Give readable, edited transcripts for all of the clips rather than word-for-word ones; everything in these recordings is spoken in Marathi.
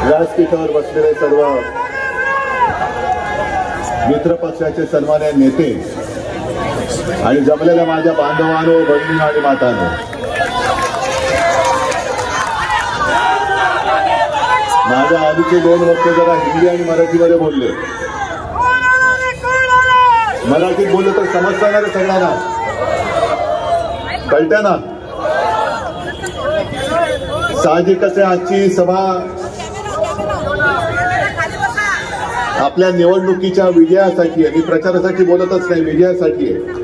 व्यासपीठावर बसलेले सर्व मित्र पक्षाचे सन्माननीय नेते आणि जमलेल्या माझ्या बांधवांनो, भगिनी आणि मातांनो, माझ्या आधीचे दोन वक्ते जरा हिंदी आणि मराठीमध्ये बोलले. मराठीत बोललो तर समजतं ना सगळ्यांना, कळतं ना. साहजिकच आहे आजची सभा आपल्या निवडणुकीच्या विजयासाठी आहे. मी प्रचारासाठी बोलतच नाही, विजयासाठी आहे.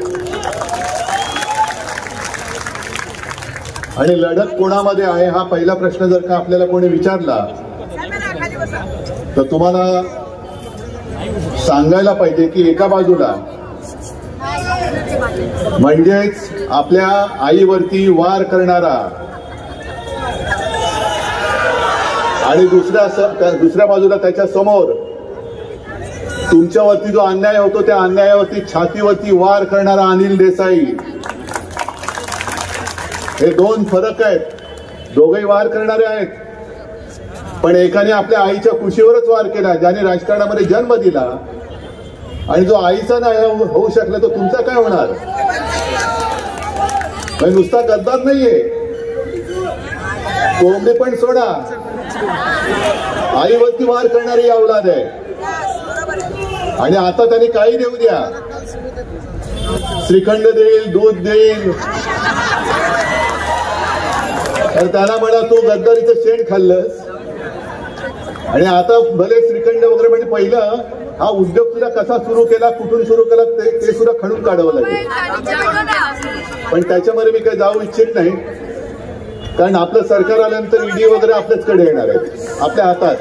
आणि लढत कोणामध्ये आहे हा पहिला प्रश्न जर का आपल्याला कोणी विचारला तर तुम्हाला सांगायला पाहिजे की एका बाजूला म्हणजेच आपल्या आईवरती वार करणारा आणि दुसऱ्या बाजूला त्याच्या समोर तुमच्यावरती जो अन्याय होतो त्या अन्यायावरती छातीवरती वार करणारा अनिल देसाई. हे दोन फरक आहेत. दोघेही वार करणारे आहेत, पण एकाने आपल्या आईच्या कुशीवरच वार केला, ज्याने राजकारणामध्ये जन्म दिला, आणि जो आईचा नाही होऊ शकला तो तुमचा काय होणार. नुसता गद्दार नाहीये, कोंबडी पण सोडा, आईवरती वार करणारी औलाद आहे. आणि आता त्यांनी काही देऊ द्या, श्रीखंड देईल, दूध देईल, तर त्याला म्हणा तू गद्दारीचं शेण खाल्लंस. आणि आता भले श्रीखंड वगैरे म्हणजे पहिलं हा उद्योग सुद्धा कसा सुरू केला, कुठून सुरू केला ते सुद्धा खणून काढावं लागेल. पण त्याच्यामध्ये मी काही जाऊ इच्छित नाही, कारण आपलं सरकार आल्यानंतर ईडी वगैरे आपल्याचकडे येणार आहे, आपल्या हातात.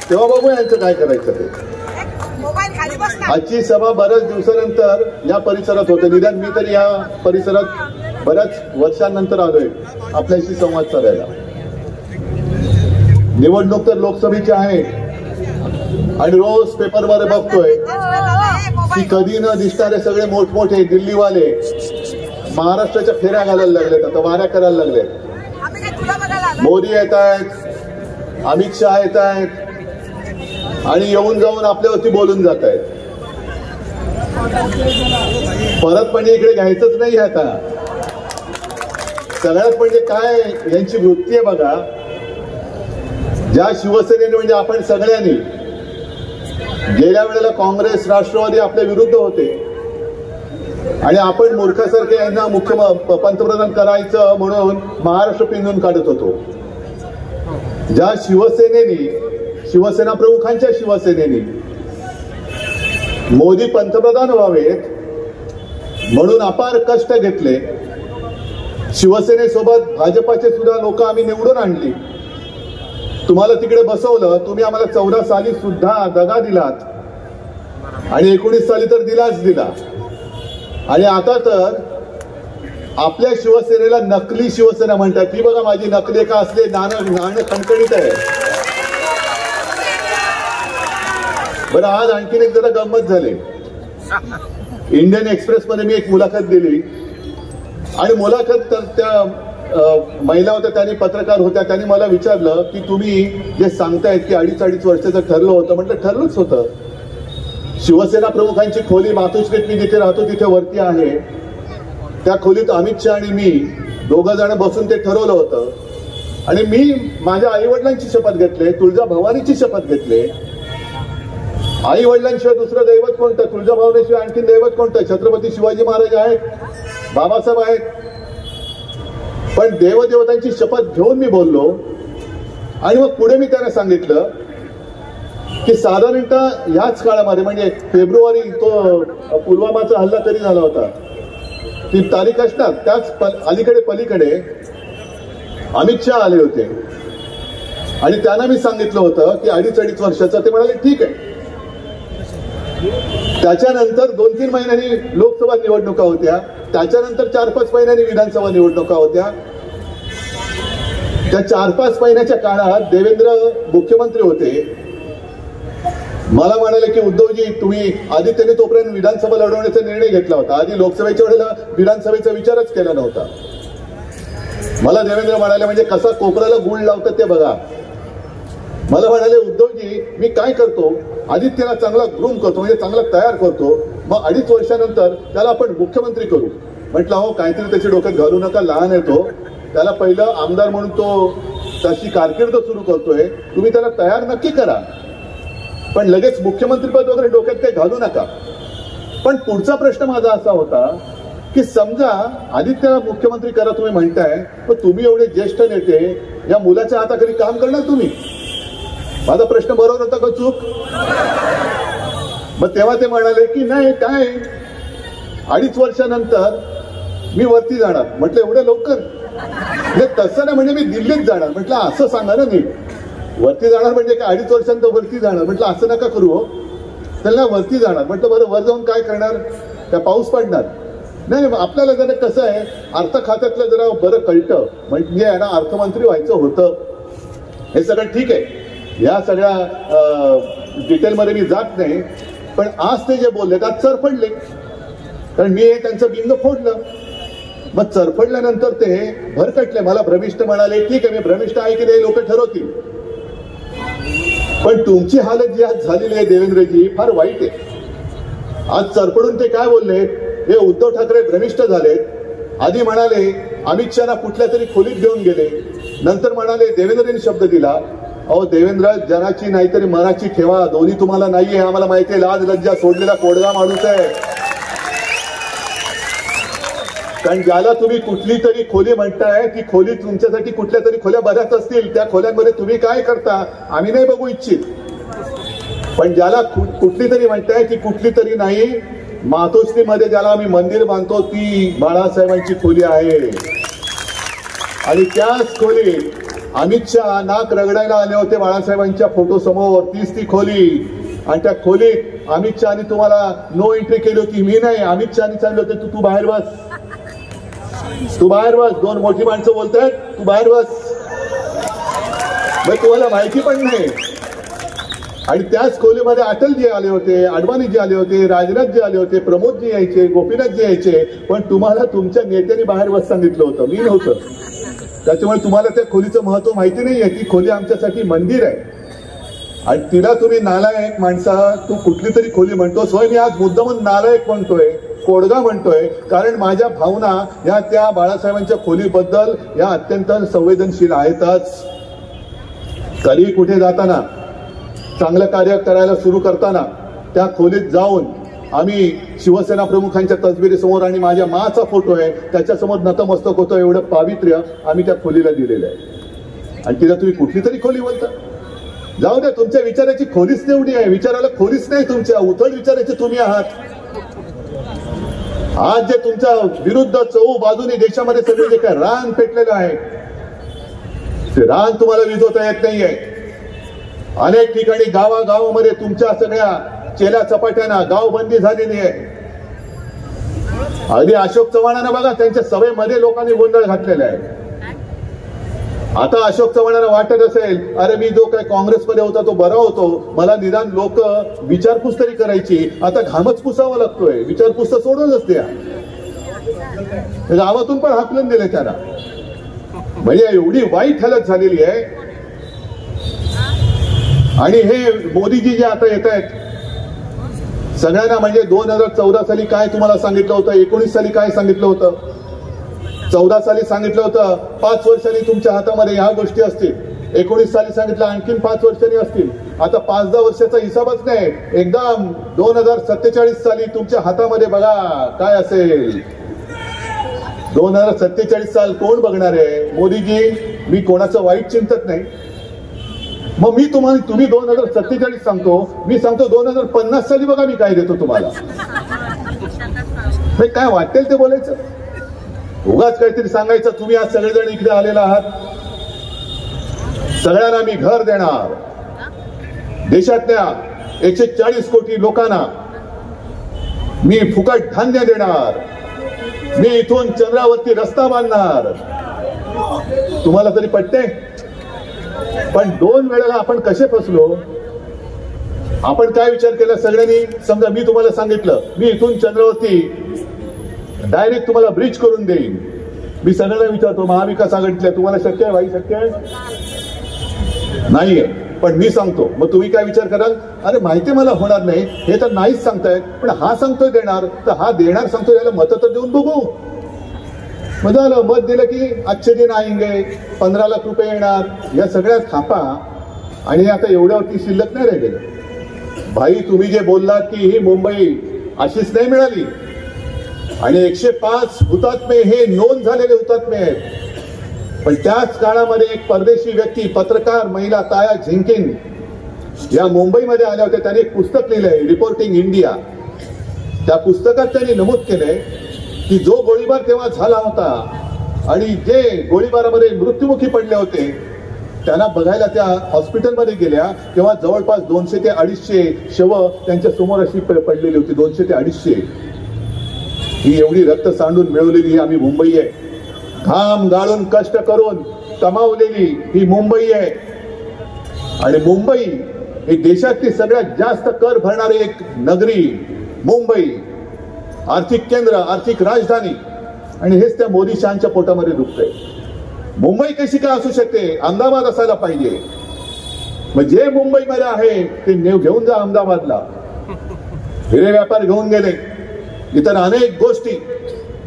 तेव्हा बघू यांचं काय करायचं ते. आजची सभा बऱ्याच दिवसानंतर या परिसरात होते. निदान मी तर या परिसरात बऱ्याच वर्षांनंतर आलोय आपल्याशी संवाद साधायला. निवडणूक तर लोकसभेची आहे आणि रोज पेपरमध्ये बघतोय की कधी न दिसणारे सगळे मोठमोठे दिल्लीवाले महाराष्ट्राच्या फेऱ्या घालायला लागलेत, आता वाऱ्या करायला लागलेत. मोदी येत आहेत, अमित शहा येत आहेत आणि येऊन जाऊन आपल्यावरती बोलून जात आहेत. परत म्हणजे इकडे घ्यायचंच नाही आता. सगळ्यात म्हणजे काय यांची वृत्ती आहे बघा. ज्या शिवसेनेने म्हणजे आपण सगळ्यांनी गेल्या वेळेला काँग्रेस राष्ट्रवादी आपल्या विरुद्ध होते आणि आपण मूर्खासारखे यांना पंतप्रधान करायचं म्हणून महाराष्ट्र पिंजून काढत होतो. ज्या शिवसेनेने, शिवसेना प्रमुखांच्या शिवसेनेने मोदी पंतप्रधान व्हावेत म्हणून अपार कष्ट घेतले, शिवसेनेसोबत भाजपाचे सुद्धा लोक आम्ही निवडून आणली, तुम्हाला तिकडे बसवलं, तुम्ही आम्हाला 14 साली सुद्धा दगा दिलात आणि 19 साली तर दिला. आणि आता तर आपल्या शिवसेनेला नकली शिवसेना म्हणतात. ही बघा माझी नकली का असले नाणं खणखणीत आहे. बरं, आज आणखीन एक जरा गंमत झाली. इंडियन एक्सप्रेस मध्ये मी एक मुलाखत दिली आणि मुलाखत त्या महिला होत्या, त्यांनी पत्रकार होत्या, त्यांनी मला विचारलं की तुम्ही जे सांगतायत की 2.5 वर्षाचं ठरलं होतं. म्हटलं ठरलंच होतं. शिवसेना प्रमुखांची खोली मातोश्रीत मी जिथे राहतो तिथे वरती आहे. त्या खोलीत अमित शहा आणि मी दोघं जण बसून ते ठरवलं होतं. आणि मी माझ्या आई वडिलांची शपथ घेतले, तुळजाभवानीची शपथ घेतले. आई वडिलांशिवाय दुसरं दैवत कोणतं, तुळजाभवानीशिवाय आणखीन दैवत कोणतं. छत्रपती शिवाजी महाराज आहेत, बाबासाहेब आहेत. पण देवदेवतांची शपथ घेऊन मी बोललो. आणि मग पुढे मी त्यांना सांगितलं की साधारणतः याच काळामध्ये म्हणजे फेब्रुवारी तो पुलवामाचा हल्ला कधी झाला होता ती तारीख असणार, त्याच अलीकडे पलीकडे अमित शहा आले होते आणि त्यांना मी सांगितलं होतं की 2.5 वर्षाचा. ते म्हणाले ठीक आहे. त्याच्यानंतर 2-3 महिन्यांनी लोकसभा निवडणुका होत्या, त्याच्यानंतर 4-5 महिन्यांनी विधानसभा निवडणुका होत्या. त्या 4-5 महिन्याच्या काळात देवेंद्र मुख्यमंत्री होते. मला म्हणाले की उद्धवजी तुम्ही आधी त्यांनी तोपर्यंत विधानसभा लढवण्याचा निर्णय घेतला होता, आधी लोकसभेच्या वेळेला विधानसभेचा विचारच केला नव्हता. मला देवेंद्र म्हणाले म्हणजे कसा कोपऱ्याला गुळ लावतात ते बघा. मला म्हणाले उद्धवजी मी काय करतो, आदित्यला चांगला ग्रूम करतो, म्हणजे चांगला तयार करतो, मग 2.5 वर्षानंतर त्याला आपण मुख्यमंत्री करू. म्हटलं हो काहीतरी त्याच्या डोक्यात घालू नका, लहान आहे तो, त्याला पहिलं आमदार म्हणून तो तशी कारकीर्द सुरू करतोय, तुम्ही त्याला तयार नक्की करा, पण लगेच मुख्यमंत्रीपद वगैरे डोक्यात काही घालू नका. पण पुढचा प्रश्न माझा असा होता की समजा आदित्यला मुख्यमंत्री करा तुम्ही म्हणताय, पण तुम्ही एवढे ज्येष्ठ नेते या मुलाच्या हाताखाली काम करणार तुम्ही. माझा प्रश्न बरोबर होता का चूक? मग तेव्हा ते म्हणाले की नाही काय 2.5 वर्षानंतर मी वरती जाणार. म्हटलं एवढं लवकर? तसं नाही, म्हणजे मी दिल्लीत जाणार. म्हटलं असं सांगा ना, मी वरती जाणार म्हणजे काय 2.5 वर्षांत वरती जाणार? म्हटलं असं नका करू हो, त्याला वरती जाणार. म्हटलं बरं वर जाऊन काय करणार? त्या पाऊस पडणार? नाही, आपल्याला जरा कसं आहे अर्थ खात्यातलं जरा बरं कळतं, म्हणजे ना अर्थमंत्री व्हायचं होतं. हे सगळं ठीक आहे, या सगळ्या डिटेलमध्ये मी जात नाही. पण आज ते जे बोलले आज चरफडले, कारण मी हे त्यांचं बिंग फोडलं. मग चरफडल्यानंतर ते भरकटले, मला भ्रमिष्ठ म्हणाले. ठीक आहे, मी भ्रमिष्ठ आहे की नाही लोक ठरवतील, पण तुमची हालत जी आज झालेली आहे देवेंद्रजी फार वाईट आहे. आज चरफडून ते काय बोलले, हे उद्धव ठाकरे भ्रमिष्ठ झालेत. आधी म्हणाले अमित शहाना कुठल्या तरी खोलीत घेऊन गेले, नंतर म्हणाले देवेंद्रने शब्द दिला. अहो देवेंद्र, जनाची नाहीतरी मनाची ठेवा, दोन्ही तुम्हाला नाहीये आम्हाला माहिती आहे. लाज लज्जा सोडलेला कोडगा माणूस आहे. कारण ज्याला तुम्ही कुठली तरी खोली म्हणताय, ती खोली तुमच्यासाठी कुठल्या तरी खोल्या बऱ्याच असतील, त्या खोल्यांमध्ये तुम्ही काय करता आम्ही नाही बघू इच्छित. पण ज्याला कुठली तरी म्हणताय ती कुठली तरी नाही, मातोश्रीमध्ये ज्याला आम्ही मंदिर बांधतो ती बाळासाहेबांची खोली आहे. आणि त्याच खोलीत अमित शहा नाक रगडायला आले होते बाळासाहेबांच्या फोटो समोर, तीच ती खोली. आणि त्या खोलीत अमित शहानी तुम्हाला नो एंट्री केली होती. मी नाही, अमित शहानी सांगितलं होते तू बाहेर बस, तू बाहेर बस. 2 मोठी माणसं बोलतायत, तू बाहेर बस. मग तुम्हाला माहिती पण नाही. आणि त्याच खोलीमध्ये अटलजी आले होते, अडवाणीजी आले होते, राजनाथजी आले होते, प्रमोदजी यायचे, गोपीनाथजी यायचे. पण तुम्हाला तुमच्या नेत्यांनी बाहेर बस सांगितलं होतं, मी नव्हतं. त्याच्यामुळे तुम्हाला त्या खोलीचं महत्व माहिती नाहीये. ती खोली आमच्यासाठी मंदिर आहे. आणि तिला तुम्ही नालायक माणसा, तू कुठली तरी खोली म्हणतोस. होय, मी आज मुद्दामून नालायक म्हणतोय, कोडगा म्हणतोय, कारण माझ्या भावना या त्या बाळासाहेबांच्या खोलीबद्दल या अत्यंत संवेदनशील आहेतच. कधी कुठे जाताना, चांगलं कार्य करायला सुरू करताना त्या खोलीत जाऊन आम्ही शिवसेना प्रमुखांच्या तसबिरीसमोर आणि माझ्या माचा फोटो आहे त्याच्यासमोर नतमस्तक होतो. एवढं पावित्र्य आम्ही त्या खोलीला दिलेलं आहे. आणि तिला तुम्ही कुठली तरी खोली बोलता? जाऊ द्या, तुमच्या विचाराची खोलीच तेवढी आहे. विचाराला खोलीच नाही तुमच्या, उथळ विचाराचे तुम्ही आहात. आज जे तुमच्या विरुद्ध चहू बाजूने देशामध्ये सगळे जे काय रान पेटलेलं आहे, ते रान तुम्हाला विझवता येत नाहीये. अनेक ठिकाणी गावागावामध्ये तुमच्या सगळ्या चेल्या चपाट्यांना गावबंदी झालेली आहे. अगदी अशोक चव्हाणांना बघा, त्यांच्या सभेमध्ये लोकांनी गोंधळ घातलेला आहे. आता अशोक चव्हाणांना वाटत असेल, अरे मी जो काय काँग्रेसमध्ये होता तो बरा होतो, मला निदान लोक विचारपूस तरी करायची, आता घामच पुसावा लागतोय. विचारपूस तर सोडूनच द्या, गावातून पण हाकलून दिले त्यांना. म्हणजे एवढी वाईट हालत झालेली आहे. आणि हे मोदीजी जे आता येत आहेत सगळ्यांना, म्हणजे 2014 साली काय तुम्हाला सांगितलं होतं, 19 साली काय सांगितलं होतं, 14 साली सांगितलं होतं 5 वर्षांनी तुमच्या हातामध्ये ह्या गोष्टी असतील, 19 साली सांगितलं आणखीन 5 वर्षांनी असतील. आता 5-10 वर्षाचा हिसाबच नाही, एकदम 2047 साली तुमच्या हातामध्ये बघा काय असेल. 2047 साल कोण बघणार आहे? मोदीजी, मी कोणाचं वाईट चिंतत नाही. मग मी तुम्ही 2047 सांगतो, मी सांगतो 2050 साली बघा मी काय देतो तुम्हाला. काय वाटेल ते बोलायचं, उगाच काहीतरी सांगायचं. तुम्ही आज सगळेजण इकडे आलेला आहात, सगळ्यांना मी घर देणार, देशातल्या 140 कोटी लोकांना मी फुकट धान्य देणार, मी इथून चंद्रावरती रस्ता बांधणार. तुम्हाला तरी पटते? पण 2 वेळेला आपण कसे फसलो? आपण काय विचार केला सगळ्यांनी? समजा मी तुम्हाला सांगितलं मी इथून चंद्रावरती डायरेक्ट तुम्हाला ब्रिज करून देईन. मी सगळ्यांना विचारतो महाविकास आघाडीतल्या, तुम्हाला शक्य आहे भाई? शक्य आहे? नाहीये. पण मी सांगतो. मग तुम्ही काय विचार कराल, अरे माहिती मला होणार नाही, हे तर नाहीच सांगतायत, पण हा सांगतोय देणार, तर हा देणार सांगतोय, याला मतं तर देऊन बघू. मग झालं, मत दिलं की अच्छे दिन आएंगे, 15 लाख रुपये येणार, या सगळ्या थापा. आणि आता एवढ्यावरती शिल्लक नाही राहिलेलं. भाई तुम्ही जे बोललात की ही मुंबई अशीच नाही मिळाली, आणि 105 हुतात्मे हे नोंद झालेले हुतात्मे आहेत. पण त्याच काळामध्ये एक परदेशी व्यक्ती, पत्रकार महिला ताया झिंकिन या मुंबईमध्ये आल्या होत्या. त्यांनी एक पुस्तक लिहिलंय, रिपोर्टिंग इंडिया. त्या पुस्तकात त्यांनी नमूद केलंय की जो गोळीबार तेव्हा झाला होता आणि जे गोळीबारामध्ये मृत्युमुखी पडले होते त्यांना बघायला त्या हॉस्पिटलमध्ये गेल्या, तेव्हा जवळपास 200 ते 250 शव त्यांच्या समोर अशी पडलेली होती. 200 ते 250. ही एवढी रक्त सांडून मिळवलेली आम्ही मुंबई आहे. घाम गाळून कष्ट करून कमावलेली ही मुंबई आहे. आणि मुंबई ही देशातली सगळ्यात जास्त कर भरणारी एक नगरी मुंबई, आर्थिक केंद्र, आर्थिक राजधानी. आणि हेच त्या मोदी शहांच्या पोटामध्ये दुखतंय. मुंबई कशी काय असू शकते, अहमदाबाद असायला पाहिजे. मग जे मुंबईमध्ये आहे ते घेऊन जा अहमदाबादला. हिरे व्यापार घेऊन गेले, इतर अनेक गोष्टी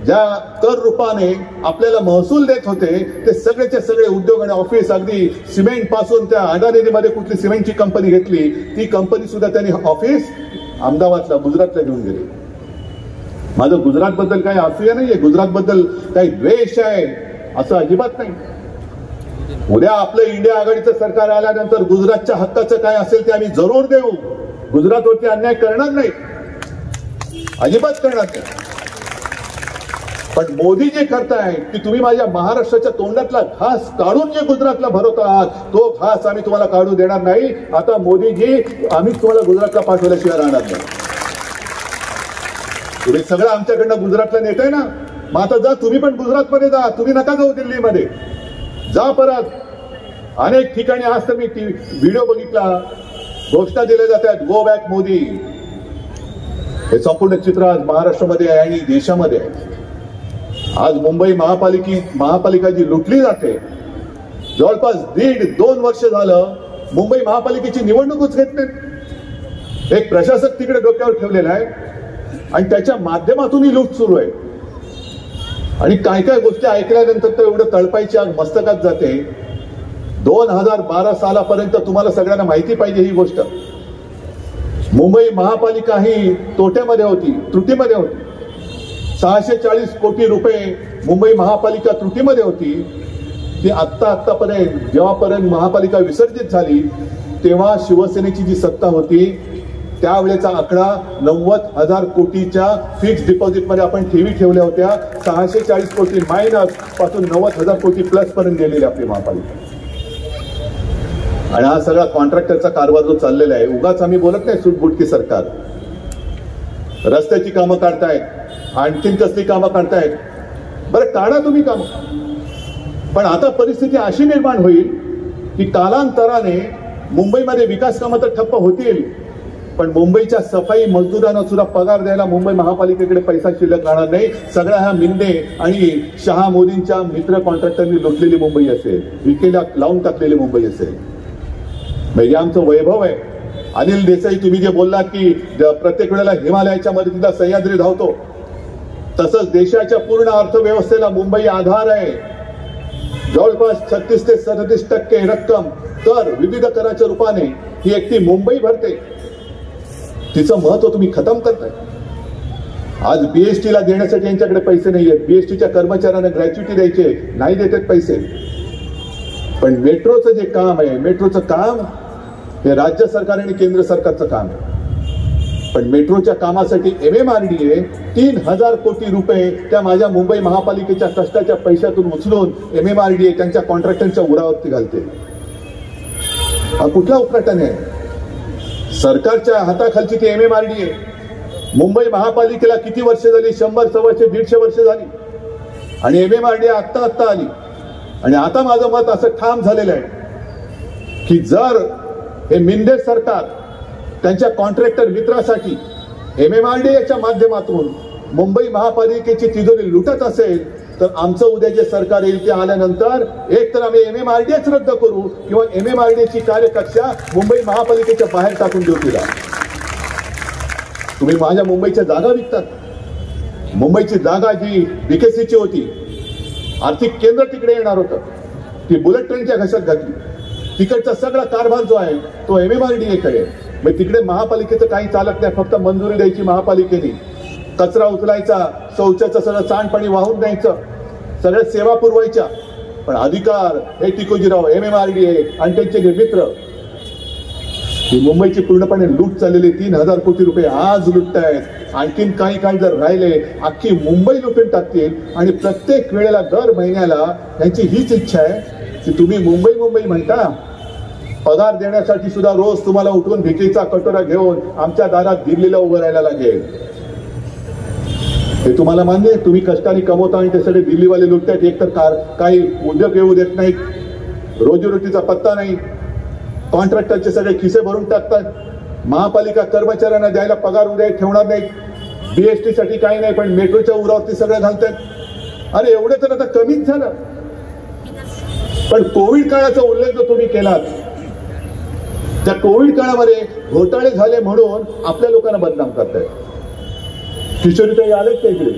ज्या कर रूपाने आपल्याला महसूल देत होते ते सगळेचे सगळे उद्योग आणि ऑफिस, अगदी सिमेंट पासून त्या अडाणीमध्ये कुठली सिमेंटची कंपनी घेतली, ती कंपनी सुद्धा त्यांनी ऑफिस अहमदाबादला, गुजरातला घेऊन गेली. माझं गुजरात बद्दल काही असूया नाहीये, गुजरात बद्दल काही द्वेष आहे असं अजिबात नाही. उद्या आपलं इंडिया आघाडीचं सरकार आल्यानंतर गुजरातच्या हक्काचं काय असेल ते आम्ही जरूर देऊ. गुजरातवरती अन्याय करणार नाही, अजिबात करणार नाही. पण मोदी जे करताय की तुम्ही माझ्या महाराष्ट्राच्या तोंडातला घास काढून जे गुजरातला भरवत आहात, तो घास आम्ही तुम्हाला काढू देणार नाही. आता मोदीजी, आम्ही तुम्हाला गुजरातला पाठवल्याशिवाय राहणार नाही. तुम्ही सगळं आमच्याकडनं गुजरातला नेताय ना, मग आता जा, तुम्ही पण गुजरातमध्ये जा. तुम्ही नका जाऊ दिल्लीमध्ये, जा परत. अनेक ठिकाणी आज तर मी व्हिडिओ बघितला, घोषणा दिल्या जातात, गो बॅक मोदी. हे संपूर्ण चित्र आज महाराष्ट्रामध्ये आहे आणि देशामध्ये आहे. आज मुंबई महापालिका जी लुटली जाते, जवळपास 1.5-2 वर्ष झालं मुंबई महापालिकेची निवडणूकच घेत नाही. एक प्रशासक तिकडे डोक्यावर ठेवलेला आहे आणि त्याच्या माध्यमातून ही लूट सुरू आहे. आणि काय काय गोष्टी ऐकल्यानंतर तर एवढं तळपायची आग मस्तकात जाते. 2012 सालापर्यंत तुम्हाला सगळ्यांना माहिती पाहिजे ही गोष्ट, मुंबई महापालिका ही तोट्यामध्ये होती, त्रुटीमध्ये होती. 640 कोटी रुपये मुंबई महापालिका त्रुटीमध्ये होती. ती आतापर्यंत जेव्हापर्यंत महापालिका विसर्जित झाली तेव्हा शिवसेनेची जी सत्ता होती त्यावेळेचा आकडा 90,000 कोटीच्या फिक्स डिपॉझिटमध्ये आपण ठेवी ठेवल्या होत्या. 640 कोटी मायनस पासून 90,000 कोटी प्लस पर्यंत गेलेली आपली महापालिका. आणि हा सगळा कॉन्ट्रॅक्टरचा कारभार जो चाललेला आहे, उगाच आम्ही बोलत नाही सुटबुटकी सरकार. रस्त्याची कामं काढतायत, आणखीन कसली कामं काढतायत, बरं काढा तुम्ही कामं. पण आता परिस्थिती अशी निर्माण होईल की कालांतराने मुंबईमध्ये विकास कामं तर ठप्प होतील, पण मुंबईच्या सफाई मजदूरांना सुद्धा पगार द्यायला मुंबई महापालिकेकडे पैसा शिल्लक राहणार नाही. सगळ्या ह्या मिंदे आणि शहा मोदींच्या मित्र कॉन्ट्रॅक्टरनी लुटलेली मुंबई असेल, विकेला लावून टाकलेली मुंबई असेल. म्हणजे आमचं वैभव आहे. अनिल देसाई, तुम्ही जे बोललात की प्रत्येक वेळेला हिमालयाच्या मदतीला सह्याद्री धावतो, तसंच देशाच्या पूर्ण अर्थव्यवस्थेला मुंबई आधार आहे. जवळपास 36 ते 37% रक्कम कर विविध कराच्या रूपाने ही एकटी मुंबई भरते. तिचं महत्व तुम्ही खतम करताय. आज बीएसटीला देण्यासाठी यांच्याकडे पैसे नाही आहेत. बीएसटीच्या कर्मचाऱ्यांना ग्रॅच्युटी द्यायचे, नाही देतात पैसे. पण मेट्रोचं जे काम आहे, मेट्रोचं काम हे राज्य सरकार आणि केंद्र सरकारचं काम आहे. पण मेट्रोच्या कामासाठी MMRDA 3,000 कोटी रुपये त्या माझ्या मुंबई महापालिकेच्या कष्टाच्या पैशातून उचलून MMRDA त्यांच्या कॉन्ट्रॅक्टरच्या उरावरती घालते. हा कुठला उपक्रम आहे? सरकारच्या हाताखालची ती MMRDA. मुंबई महापालिकेला किती वर्ष झाली? 100, 125, 150 वर्ष झाली. आणि MMRDA आत्ता आली. आणि आता माझं मत असं ठाम झालेलं आहे की जर हे मिंदे सरकार त्यांच्या कॉन्ट्रॅक्टर मित्रासाठी MMRDAच्या माध्यमातून मुंबई महापालिकेची तिजोरी लुटत असेल तर आमचं उद्या जे सरकार येईल ते आल्यानंतर एक तर आम्ही MMRDAच रद्द करू किंवा MMRDAची कार्यकक्षा मुंबई महापालिकेच्या बाहेर टाकून देऊ तिला. तुम्ही माझ्या मुंबईच्या जागा विकतात. मुंबईची जागा जी BKCची होती, आर्थिक केंद्र तिकडे येणार होतं, ती बुलेट ट्रेनच्या घशात घातली. तिकडचा सगळा कारभार जो आहे तो MMRDAकडे. मग तिकडे महापालिकेचं काही चालत नाही, फक्त मंजुरी द्यायची महापालिकेने, कचरा उचलायचा, शौचाचं सगळं सांडपाणी वाहून द्यायचं, सगळ्या सेवा पुरवायच्या. पण अधिकार हे टिकोजीराव, MMRDA आणि त्यांचे जे मित्र, ही मुंबईची पूर्णपणे लूट चाललेली. 3,000 कोटी रुपये आज लुटतायत. आणखीन काही काळ जर राहिले अख्खी मुंबई लुटून टाकतील. आणि प्रत्येक वेळेला दर महिन्याला त्यांची हीच इच्छा आहे की तुम्ही मुंबई मुंबई म्हणता, पगार देण्यासाठी सुद्धा रोज तुम्हाला उठून भिकेचा कटोरा घेऊन आमच्या दारात दिल्लीला उभं राहायला लागेल. हे तुम्हाला मान्य आहे? तुम्ही कष्टाने कमवता आणि ते सगळे दिल्लीवाले लुटतात. एक तर काही उद्योग येऊ देत नाहीत, रोजीरोटीचा पत्ता नाही, कॉन्ट्रॅक्टरचे सगळे खिसे भरून टाकतात, महापालिका कर्मचाऱ्यांना द्यायला पगार उद्या ठेवणार नाहीत, BST साठी काही नाही पण मेट्रोच्या उरावरती सगळं घालतात. अरे एवढं तर आता कमीच झालं. पण कोविड काळाचा उल्लेख जो तुम्ही केलात, त्या कोविड काळामध्ये घोटाळे झाले म्हणून आपल्या लोकांना बदनाम करतायत. किशोरीताई आलेच त्या इकडे,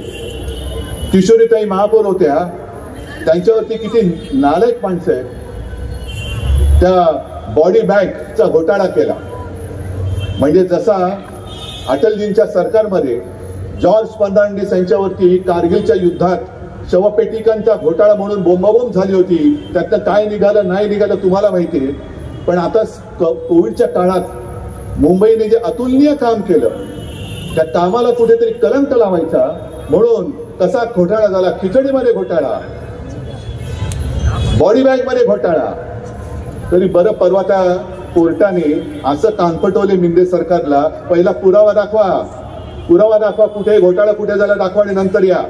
किशोरीताई महापौर होत्या, त्यांच्यावरती किती नालायक माणसं आहेत. त्या बॉडी बँकचा घोटाळा केला. म्हणजे जसा अटलजींच्या सरकारमध्ये जॉर्ज फर्नांडिस यांच्यावरती कारगिलच्या युद्धात शवपेटिकांचा घोटाळा म्हणून बोंबाबोंब झाली होती, त्यातनं काय निघालं नाही निघालं तुम्हाला माहिती आहे. पण आता कोविडच्या काळात मुंबईने जे अतुलनीय काम केलं, त्या कामाला कुठेतरी कलंक लावायचा म्हणून कसा घोटाळा झाला. खिचडीमध्ये घोटाळा, बॉडी बँकमध्ये घोटाळा. तरी बरं, परवा त्या कोर्टाने असं कानपटवले मिंदे सरकारला, पहिला पुरावा दाखवा, पुरावा दाखवा, कुठे घोटाळा कुठे झाला दाखवा आणि नंतर या.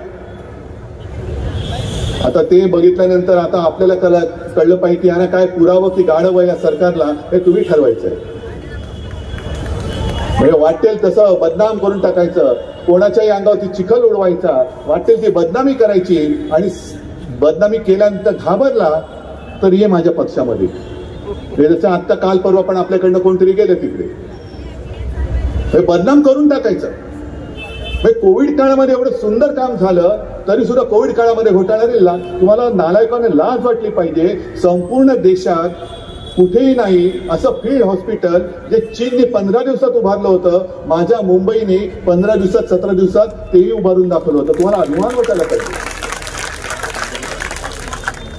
आता ते बघितल्यानंतर आता आपल्याला कळलं पाहिजे की यांना काय पुरावं की गाढव या सरकारला, हे तुम्ही ठरवायचंय. म्हणजे वाटेल तसं बदनाम करून टाकायचं, कोणाच्याही अंगावरती चिखल उडवायचा, वाटेल ती बदनामी करायची. आणि बदनामी केल्यानंतर घाबरला तर ये माझ्या पक्षामध्ये. जसं आत्ता काल परवा पण आपल्याकडनं कोणतरी गेलं तिकडे, बदनाम करून टाकायचं. कोविड काळामध्ये एवढं सुंदर काम झालं तरी सुद्धा कोविड काळामध्ये घोटाळा. तुम्हाला नालायकाने लाज वाटली पाहिजे. संपूर्ण देशात कुठेही नाही असं फील्ड हॉस्पिटल जे चीनने 15 दिवसात उभारलं होतं, माझ्या मुंबईने 15 दिवसात 17 दिवसात तेही उभारून दाखवलं होतं. तुम्हाला अभिमान वाटायला पाहिजे.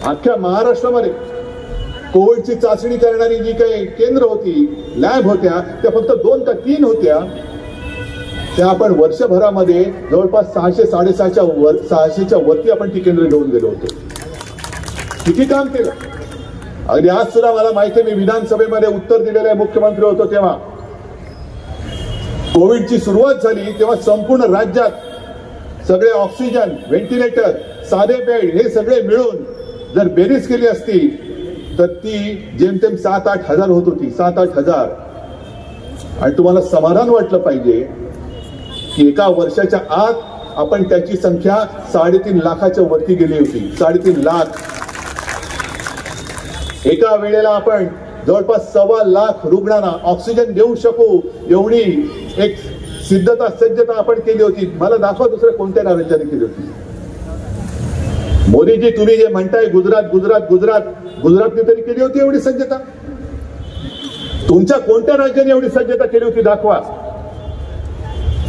अख्ख्या महाराष्ट्रामध्ये कोविडची चाचणी करणारी जी काही केंद्र होती, लॅब होत्या, त्या फक्त 2 का 3 होत्या. त्या आपण वर्षभरामध्ये जवळपास 600-650च्या वरती आपण ती केंद्र घेऊन गेलो होतो. किती काम केलं. अगदी आज सुद्धा मला माहिती आहे, मी विधानसभेमध्ये उत्तर दिलेलं आहे, मुख्यमंत्री होतो तेव्हा. कोविडची सुरुवात झाली तेव्हा संपूर्ण राज्यात सगळे ऑक्सिजन, व्हेंटिलेटर, साधे बेड हे सगळे मिळून जर बेरीज केली असती तर ती जेमतेम 7-8 हजार होत होती. 7-8 हजार. आणि तुम्हाला समाधान वाटलं पाहिजे की एका वर्षाच्या आत आपण त्याची संख्या 3.5 लाखाच्या वरती गेली होती. 3.5 लाख. एका वेळेला आपण जवळपास 1.25 लाख रुग्णांना ऑक्सिजन देऊ शकू एवढी एक सज्जता आपण केली होती. मला दाखवा दुसऱ्या कोणत्या राज्याने केली होती. मोदीजी, तुम्ही जे म्हणताय गुजरातने तरी केली होती एवढी सज्जता. तुमच्या कोणत्या राज्याने एवढी सज्जता केली होती दाखवा.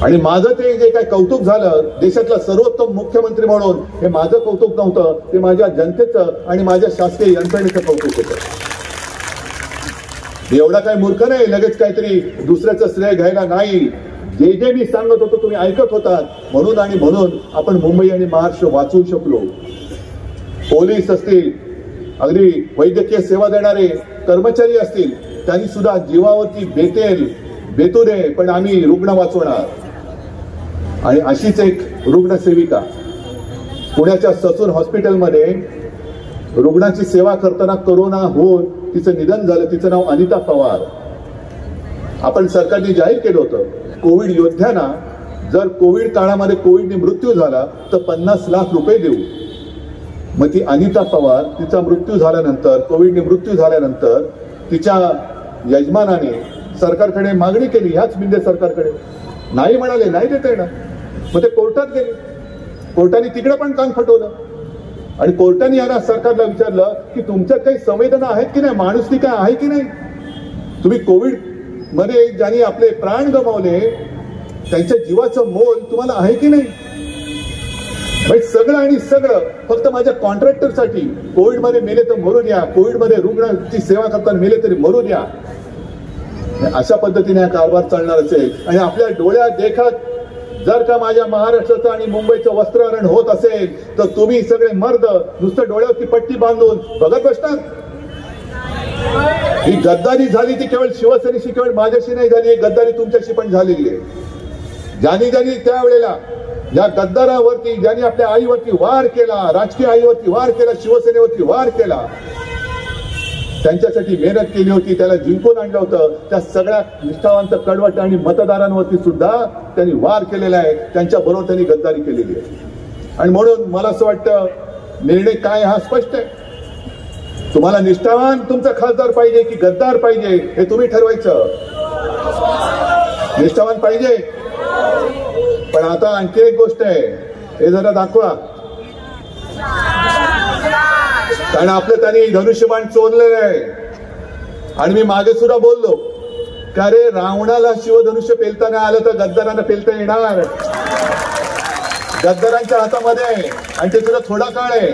आणि माझं ते जे काय कौतुक झालं देशातला सर्वोत्तम मुख्यमंत्री म्हणून, हे माझं कौतुक नव्हतं, ते माझ्या जनतेचं आणि माझ्या शासकीय यंत्रणेचं कौतुक होतं. एवढा काही मूर्ख नाही लगेच काहीतरी दुसऱ्याचं श्रेय घ्यायला नाही. जे जे मी सांगत होतो तुम्ही ऐकत होतात, म्हणून आणि म्हणून आपण मुंबई आणि महाराष्ट्र वाचवू शकलो. पोलीस असतील, अगदी वैद्यकीय सेवा देणारे कर्मचारी असतील, त्यांनी सुद्धा जीवावरती बेतू दे पण आम्ही रुग्ण वाचवणार. आणि अशीच एक रुग्णसेविका पुण्याच्या ससून हॉस्पिटलमध्ये रुग्णाची सेवा करताना कोरोना होऊन तिचं निधन झालं. तिचं नाव अनिता पवार. आपण सरकारने जाहीर केलं होतं कोविड योद्ध्यांना जर कोविड काळामध्ये कोविडने मृत्यू झाला तर 50 लाख रुपये देऊ. मग ती अनिता पवार तिचा मृत्यू झाल्यानंतर, कोविडने मृत्यू झाल्यानंतर तिच्या यजमानाने सरकारकडे मागणी केली, ह्याच शिंदे सरकारकडे. नाही म्हणाले, नाही देता येणार. मग ते कोर्टात गेले. कोर्टाने तिकडे पण कान फटवलं आणि कोर्टाने यांना सरकारला विचारलं की तुमच्यात काही संवेदना आहेत की नाही, माणुसकी काय आहे की नाही. तुम्ही कोविड मध्ये ज्यांनी आपले प्राण गमावले त्यांच्या जीवाचं मोल तुम्हाला आहे की नाही. सगळं आणि सगळं फक्त माझ्या कॉन्ट्रॅक्टरसाठी. कोविडमध्ये मेले तर मरू द्या, कोविडमध्ये रुग्णाची सेवा करताना मेले तरी मरू द्या. अशा पद्धतीने हा कारभार चालणार असेल आणि आपल्या डोळ्यात देखत जर का माझ्या महाराष्ट्राचं आणि मुंबईचं वस्त्रहरण होत असेल तर तुम्ही सगळे मर्द नुसतं डोळ्यावरती पट्टी बांधून बघत बसणार. ही गद्दारी झाली ती केवळ शिवसेनेशी, केवळ माझ्याशी नाही झाली, ही गद्दारी तुमच्याशी पण झालेली आहे. ज्यांनी त्यावेळेला या गद्दारावरती, ज्यांनी आपल्या आईवरती वार केला, राजकीय आईवरती वार केला, शिवसेनेवरती वार केला, त्यांच्यासाठी मेहनत केली होती, त्याला जिंकून आणलं होतं, त्या सगळ्या निष्ठावंत कडवट आणि मतदारांवरती सुद्धा त्यांनी वार केलेला आहे. त्यांच्या बरोबर त्यांनी गद्दारी केलेली आहे. आणि म्हणून मला असं वाटतं निर्णय काय हा स्पष्ट आहे. तुम्हाला निष्ठावान तुमचा खासदार पाहिजे की गद्दार पाहिजे हे तुम्ही ठरवायचं. निष्ठावान पाहिजे. पण आता आणखी एक गोष्ट आहे, हे जरा दाखवा. कारण आपलं त्यांनी धनुष्यबाण चोरलेलं आहे. आणि मी मागे सुद्धा बोललो का रे, रावणाला शिवधनुष्य पेलताना आलं तर गद्दारांना पेलता येणार. गद्दारांच्या हातामध्ये आहे आणि ते सुद्धा थोडा काळ आहे.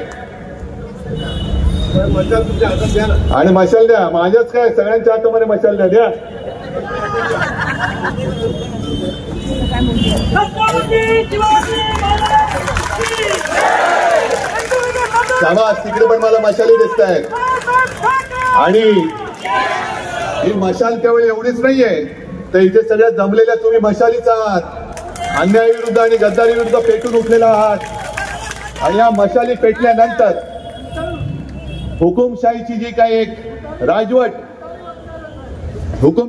आणि मशाल द्या, माझ्याच काय सगळ्यांच्या हातामध्ये मशाल द्या. शाबास, तिकडे पण मला मशाली दिसत आहेत. आणि ही मशाल केवळ एवढीच नाहीये तर इथे सगळ्या जमलेल्या तुम्ही मशालीच आहात. अन्यायाविरुद्ध आणि गद्दारी विरुद्ध पेटून उठलेला आहात. आणि या मशाली पेटल्यानंतर हुकुमशाहीची जी काही एक राजवट, हुकुम